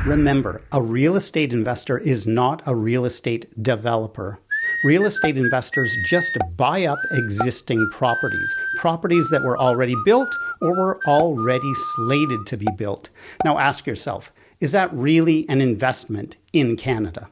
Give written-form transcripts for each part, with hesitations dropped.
Remember, a real estate investor is not a real estate developer. Real estate investors just buy up existing properties that were already built or were already slated to be built. Now ask yourself, is that really an investment in Canada?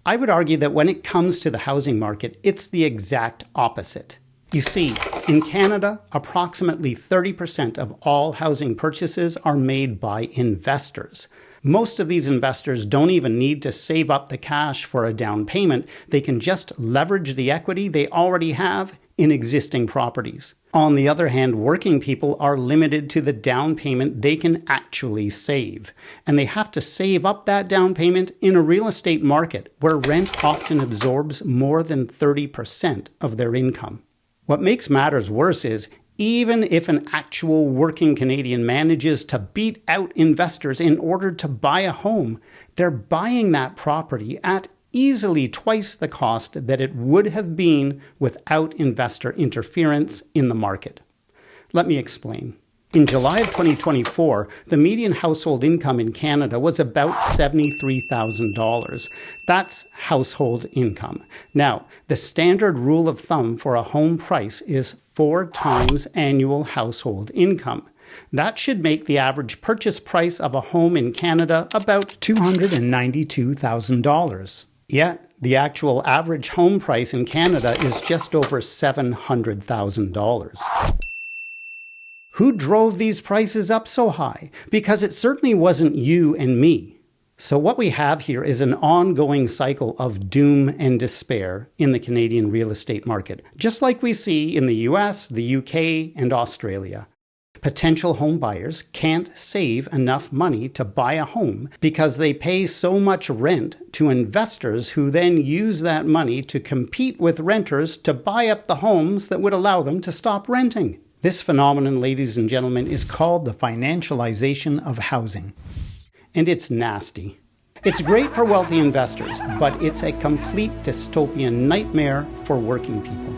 I would argue that when it comes to the housing market, it's the exact opposite. You see, in Canada, approximately 30% of all housing purchases are made by investors. Most of these investors don't even need to save up the cash for a down payment. They can just leverage the equity they already have in existing properties. On the other hand, working people are limited to the down payment they can actually save. And they have to save up that down payment in a real estate market where rent often absorbs more than 30% of their income. What makes matters worse is, even if an actual working Canadian manages to beat out investors in order to buy a home, they're buying that property at easily twice the cost that it would have been without investor interference in the market. Let me explain. In July of 2024, the median household income in Canada was about $73,000. That's household income. Now, the standard rule of thumb for a home price is 4 times annual household income. That should make the average purchase price of a home in Canada about $292,000. Yet, the actual average home price in Canada is just over $700,000. Who drove these prices up so high? Because it certainly wasn't you and me. So what we have here is an ongoing cycle of doom and despair in the Canadian real estate market, just like we see in the US, the UK, and Australia. Potential home buyers can't save enough money to buy a home because they pay so much rent to investors who then use that money to compete with renters to buy up the homes that would allow them to stop renting. This phenomenon, ladies and gentlemen, is called the financialization of housing. And it's nasty. It's great for wealthy investors, but it's a complete dystopian nightmare for working people.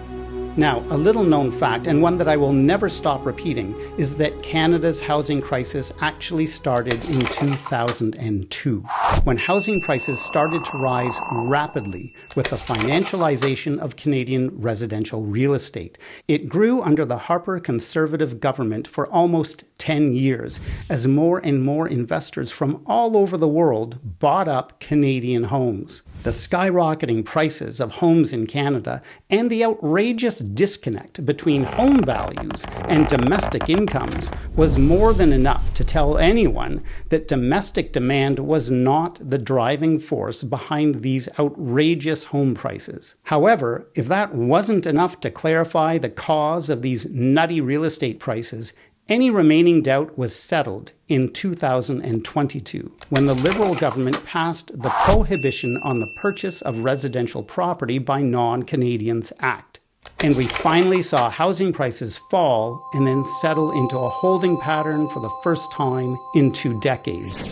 Now, a little known fact, and one that I will never stop repeating, is that Canada's housing crisis actually started in 2002, when housing prices started to rise rapidly with the financialization of Canadian residential real estate. It grew under the Harper Conservative government for almost 10 years, as more and more investors from all over the world bought up Canadian homes. The skyrocketing prices of homes in Canada and the outrageous disconnect between home values and domestic incomes was more than enough to tell anyone that domestic demand was not the driving force behind these outrageous home prices. However, if that wasn't enough to clarify the cause of these nutty real estate prices, any remaining doubt was settled in 2022, when the Liberal government passed the Prohibition on the Purchase of Residential Property by Non-Canadians Act. And we finally saw housing prices fall and then settle into a holding pattern for the first time in 2 decades.